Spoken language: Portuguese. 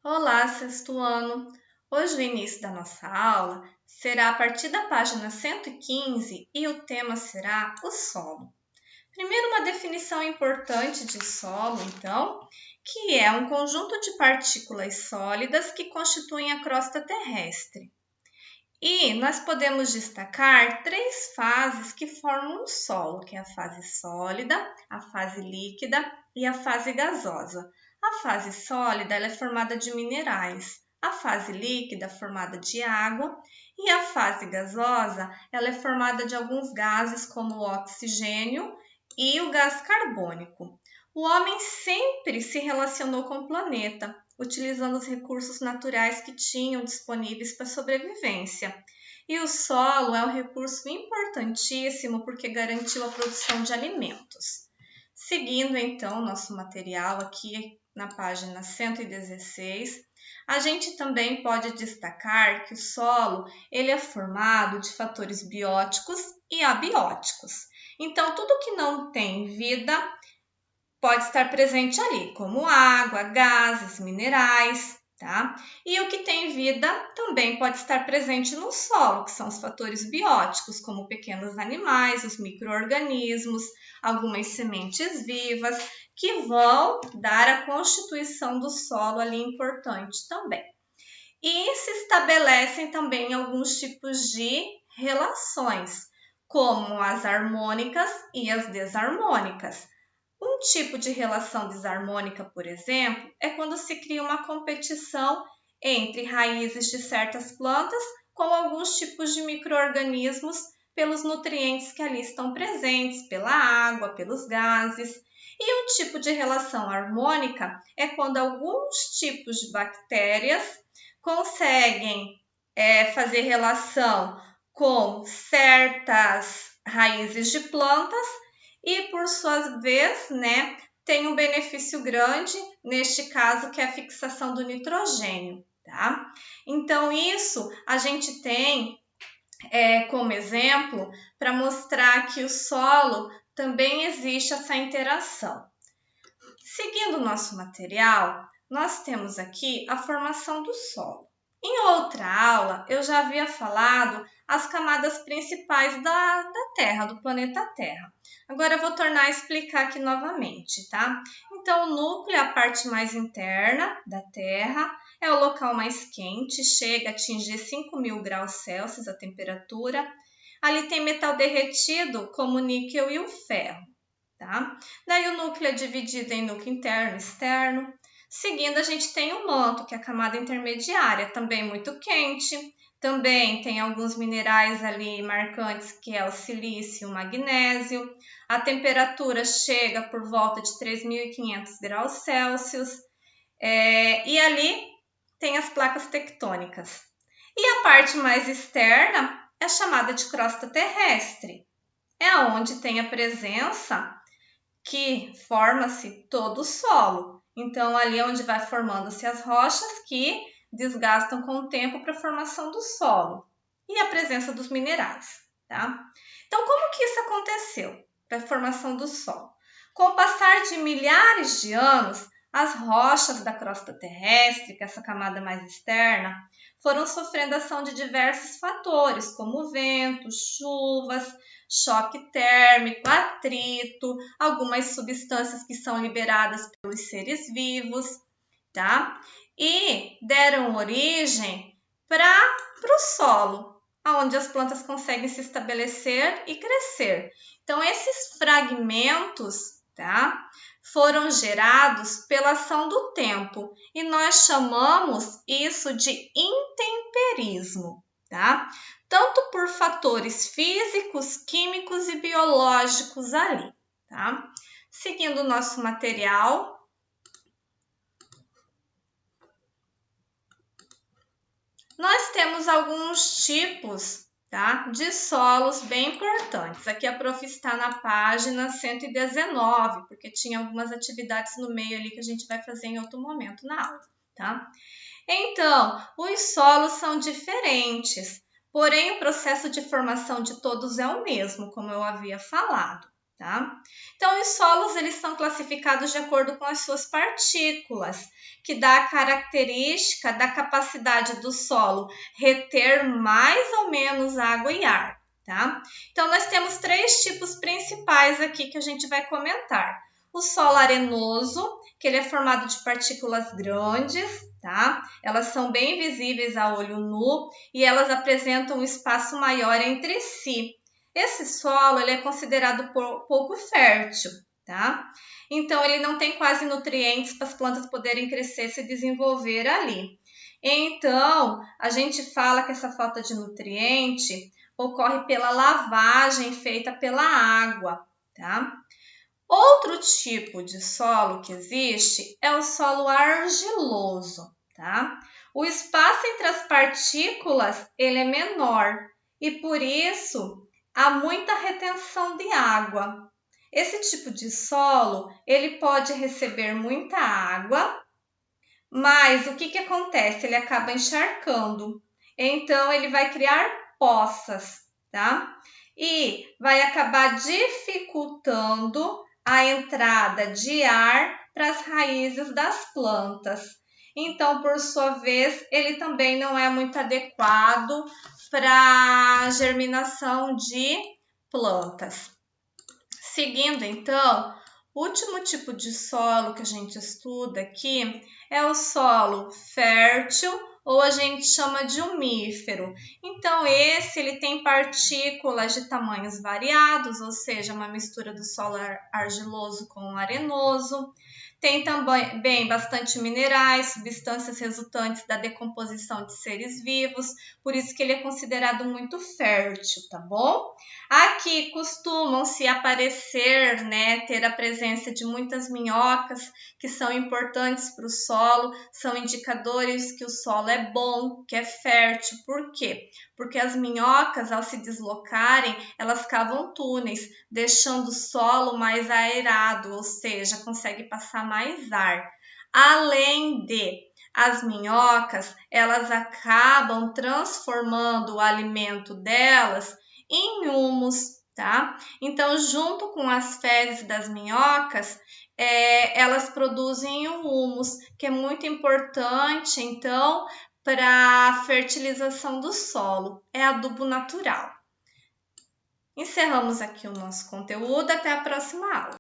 Olá, sexto ano! Hoje o início da nossa aula será a partir da página 115 e o tema será o solo. Primeiro, uma definição importante de solo, então, que é um conjunto de partículas sólidas que constituem a crosta terrestre. E nós podemos destacar três fases que formam o solo, que é a fase sólida, a fase líquida e a fase gasosa. A fase sólida ela é formada de minerais, a fase líquida é formada de água e a fase gasosa ela é formada de alguns gases como o oxigênio e o gás carbônico. O homem sempre se relacionou com o planeta, utilizando os recursos naturais que tinham disponíveis para a sobrevivência. E o solo é um recurso importantíssimo porque garantiu a produção de alimentos. Seguindo então nosso material aqui na página 116, a gente também pode destacar que o solo ele é formado de fatores bióticos e abióticos. Então, tudo que não tem vida pode estar presente ali, como água, gases, minerais, tá? E o que tem vida também pode estar presente no solo, que são os fatores bióticos, como pequenos animais, os micro-organismos, algumas sementes vivas, que vão dar a constituição do solo ali importante também. E se estabelecem também alguns tipos de relações, como as harmônicas e as desarmônicas. Um tipo de relação desarmônica, por exemplo, é quando se cria uma competição entre raízes de certas plantas com alguns tipos de micro-organismos pelos nutrientes que ali estão presentes, pela água, pelos gases. E um tipo de relação harmônica é quando alguns tipos de bactérias conseguem fazer relação com certas raízes de plantas e, por sua vez, tem um benefício grande, neste caso, que é a fixação do nitrogênio, tá? Então, isso a gente tem como exemplo para mostrar que o solo também existe essa interação. Seguindo o nosso material, nós temos aqui a formação do solo. Em outra aula, eu já havia falado as camadas principais da Terra, do planeta Terra. Agora eu vou tornar a explicar aqui novamente, tá? Então, o núcleo é a parte mais interna da Terra, é o local mais quente, chega a atingir 5.000 graus Celsius a temperatura. Ali tem metal derretido, como o níquel e o ferro, tá? Daí o núcleo é dividido em núcleo interno e externo. Seguindo, a gente tem o manto, que é a camada intermediária, também muito quente. Também tem alguns minerais ali marcantes, que é o silício e o magnésio. A temperatura chega por volta de 3.500 graus Celsius. E ali tem as placas tectônicas. E a parte mais externa é chamada de crosta terrestre. É onde tem a presença que forma-se todo o solo. Então, ali é onde vai formando-se as rochas que desgastam com o tempo para a formação do solo e a presença dos minerais, tá? Então, como que isso aconteceu para a formação do solo? Com o passar de milhares de anos, as rochas da crosta terrestre, que é essa camada mais externa, foram sofrendo ação de diversos fatores, como ventos, chuvas, choque térmico, atrito, algumas substâncias que são liberadas pelos seres vivos, tá? E deram origem para o solo, onde as plantas conseguem se estabelecer e crescer. Então, esses fragmentos, tá, foram gerados pela ação do tempo e nós chamamos isso de intemperismo, tá? Tanto por fatores físicos, químicos e biológicos ali, tá? Seguindo o nosso material, nós temos alguns tipos, tá, de solos bem importantes. Aqui a prof está na página 119, porque tinha algumas atividades no meio ali que a gente vai fazer em outro momento na aula, tá? Então, os solos são diferentes, porém o processo de formação de todos é o mesmo, como eu havia falado, tá? Então, os solos eles são classificados de acordo com as suas partículas, que dá a característica da capacidade do solo reter mais ou menos água e ar, tá? Então, nós temos 3 tipos principais aqui que a gente vai comentar. O solo arenoso, que ele é formado de partículas grandes, tá? Elas são bem visíveis a olho nu e elas apresentam um espaço maior entre si. Esse solo ele é considerado pouco fértil, tá? Então, ele não tem quase nutrientes para as plantas poderem crescer e se desenvolver ali. Então, a gente fala que essa falta de nutriente ocorre pela lavagem feita pela água, tá? Outro tipo de solo que existe é o solo argiloso, tá? O espaço entre as partículas ele é menor e por isso há muita retenção de água. Esse tipo de solo ele pode receber muita água, mas o que acontece? Ele acaba encharcando, então ele vai criar poças, tá? E vai acabar dificultando a entrada de ar para as raízes das plantas. Então, por sua vez, ele também não é muito adequado para a germinação de plantas. Seguindo, então, o último tipo de solo que a gente estuda aqui é o solo fértil, ou a gente chama de umífero. Então, ele tem partículas de tamanhos variados, ou seja, uma mistura do solo argiloso com arenoso. Tem também bastante minerais, substâncias resultantes da decomposição de seres vivos, por isso que ele é considerado muito fértil, tá bom? Aqui costumam se aparecer, ter a presença de muitas minhocas, que são importantes para o solo, são indicadores que o solo é bom, que é fértil. Por quê? Porque as minhocas, ao se deslocarem, elas cavam túneis, deixando o solo mais aerado, ou seja, consegue passar mais ar. Além de as minhocas, elas acabam transformando o alimento delas em humus, tá? Então, junto com as fezes das minhocas, elas produzem o humus, que é muito importante, então, para a fertilização do solo. É adubo natural. Encerramos aqui o nosso conteúdo. Até a próxima aula.